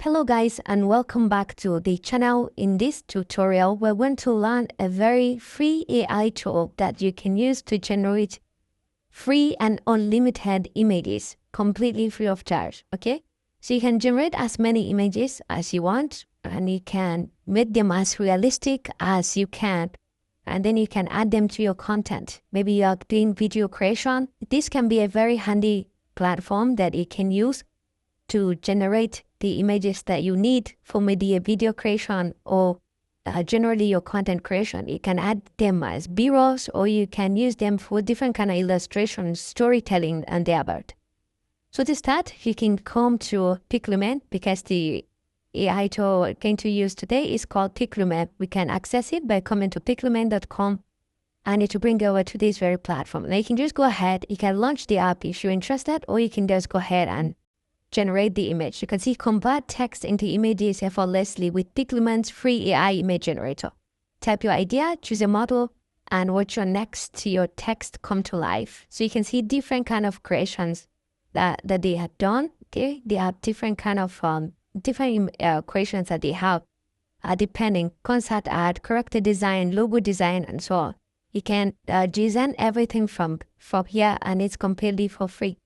Hello guys, and welcome back to the channel. In this tutorial, we're going to learn a very free AI tool that you can use to generate free and unlimited images completely free of charge. Okay, so you can generate as many images as you want, and you can make them as realistic as you can, and then you can add them to your content. Maybe you are doing video creation. This can be a very handy platform that you can use to generate the images that you need for maybe a video creation or generally your content creation. You can add them as B-rolls, or you can use them for different kind of illustrations, storytelling, and thereabout. So to start, you can come to Piclumen, because the AI tool we're going to use today is called Piclumen. We can access it by coming to piclumen.com, and it will bring you over to this very platform. Now you can just go ahead, you can launch the app if you're interested, or you can just go ahead and generate the image. You can see convert text into images effortlessly with Piclumen's free AI image generator. Type your idea, choose a model, and watch your next your text come to life. So you can see different kind of creations that they have done. Okay, they have different kind of creations that they have, depending concept art, character design, logo design, and so on. You can design everything from here, and it's completely for free.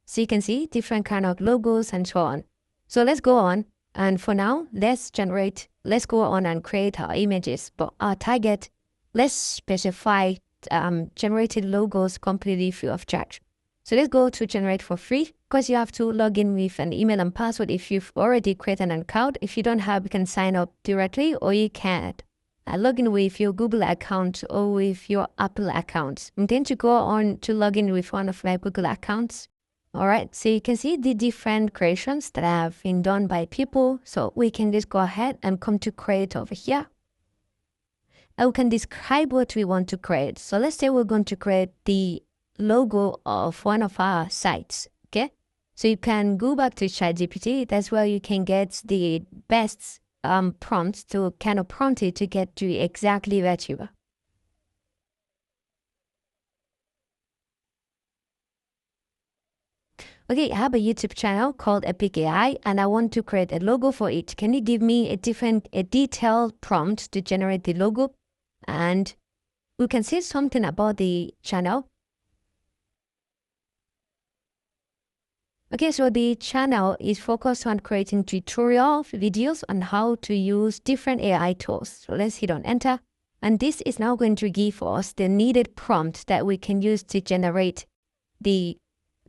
So you can see different kind of logos and so on. So let's go on. And for now, let's go on and create our images. But our target, let's specify generated logos completely free of charge. So let's go to generate for free, because you have to log in with an email and password if you've already created an account. If you don't have, you can sign up directly, or you can log in with your Google account or with your Apple account. I'm going to go on to log in with one of my Google accounts. All right, so you can see the different creations that have been done by people. So we can just go ahead and come to create over here. And we can describe what we want to create. So let's say we're going to create the logo of one of our sites, okay? So you can go back to ChatGPT. That's where you can get the best prompts to kind of prompt it to get to exactly what you are. Okay, I have a YouTube channel called Epic AI, and I want to create a logo for it. Can you give me a detailed prompt to generate the logo? And we can say something about the channel. Okay, so the channel is focused on creating tutorial videos on how to use different AI tools. So let's hit on enter. And this is now going to give us the needed prompt that we can use to generate the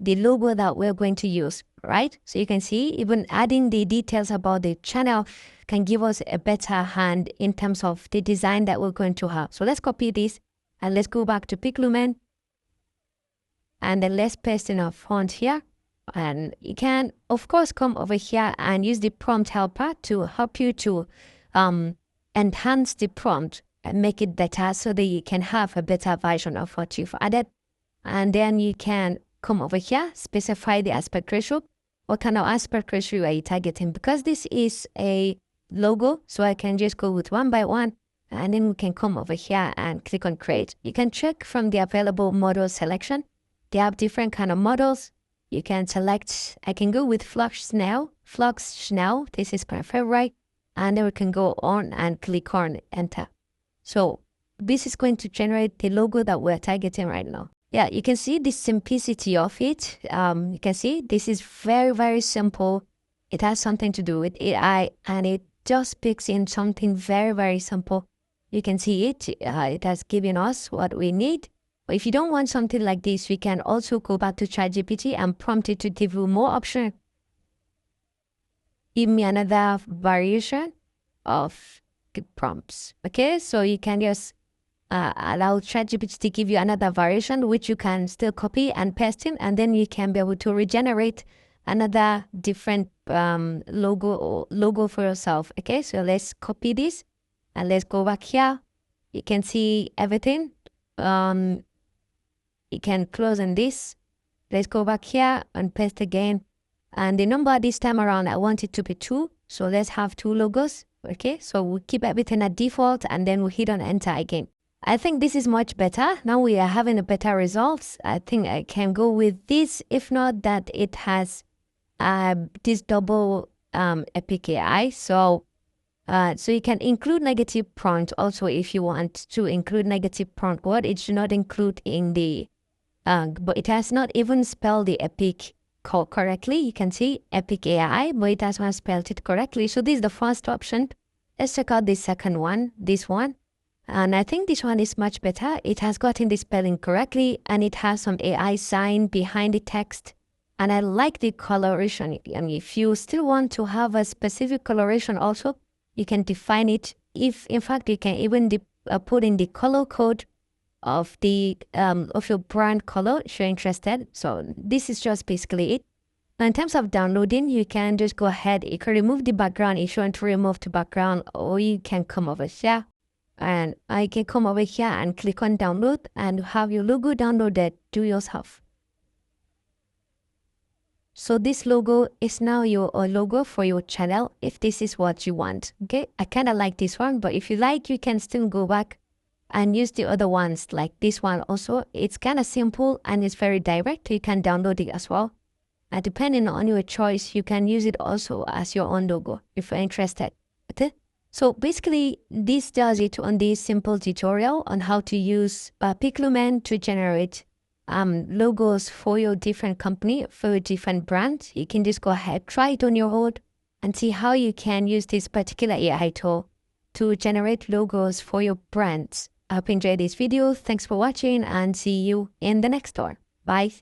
logo that we're going to use, right? So you can see even adding the details about the channel can give us a better hand in terms of the design that we're going to have. So let's copy this and let's go back to Piclumen, and then let's paste in our font here. And you can, of course, come over here and use the prompt helper to help you to enhance the prompt and make it better so that you can have a better version of what you've added. And then you can come over here, specify the aspect ratio. What kind of aspect ratio are you targeting? Because this is a logo, so I can just go with 1 by 1, and then we can come over here and click on create. You can check from the available model selection. They have different kind of models. You can select, I can go with Flux Schnell. This is my favorite. And then we can go on and click on enter. So this is going to generate the logo that we're targeting right now. Yeah, you can see the simplicity of it. You can see this is very, very simple. It has something to do with AI, and it just picks in something very, very simple. You can see it. It has given us what we need. But if you don't want something like this, we can also go back to ChatGPT and prompt it to give you more options. Give me another variation of the prompts. Okay, so you can just allow ChatGPT to give you another variation, which you can still copy and paste in, and then you can be able to regenerate another different logo for yourself. Okay, so let's copy this and let's go back here. You can see everything. You can close on this. Let's go back here and paste again. And the number this time around, I want it to be 2. So let's have 2 logos. Okay, so we'll keep everything at default, and then we'll hit on enter again. I think this is much better. Now we are having a better results. I think I can go with this. If not that it has this double Epic AI. So you can include negative prompt also if you want to include negative prompt word. It should not include in the, but it has not even spelled the Epic correctly. You can see Epic AI, but it has not spelled it correctly. So this is the first option. Let's check out the second one, this one. And I think this one is much better. It has gotten the spelling correctly and it has some AI sign behind the text. And I like the coloration. I mean, if you still want to have a specific coloration also, you can define it. If, in fact, you can even put in the color code of the of your brand color if you're interested. So this is just basically it. Now, in terms of downloading, you can just go ahead. You can remove the background if you want to remove the background, or you can come over here. And I can come over here and click on download and have your logo downloaded to yourself. So this logo is now your logo for your channel if this is what you want. Okay, I kind of like this one, but if you like, you can still go back and use the other ones like this one also. It's kind of simple and it's very direct. You can download it as well. And depending on your choice, you can use it also as your own logo if you're interested. Okay? So basically, this does it on this simple tutorial on how to use Piclumen to generate logos for your different company, for your different brand. You can just go ahead, try it on your own and see how you can use this particular AI tool to generate logos for your brands. I hope you enjoyed this video. Thanks for watching and see you in the next one. Bye.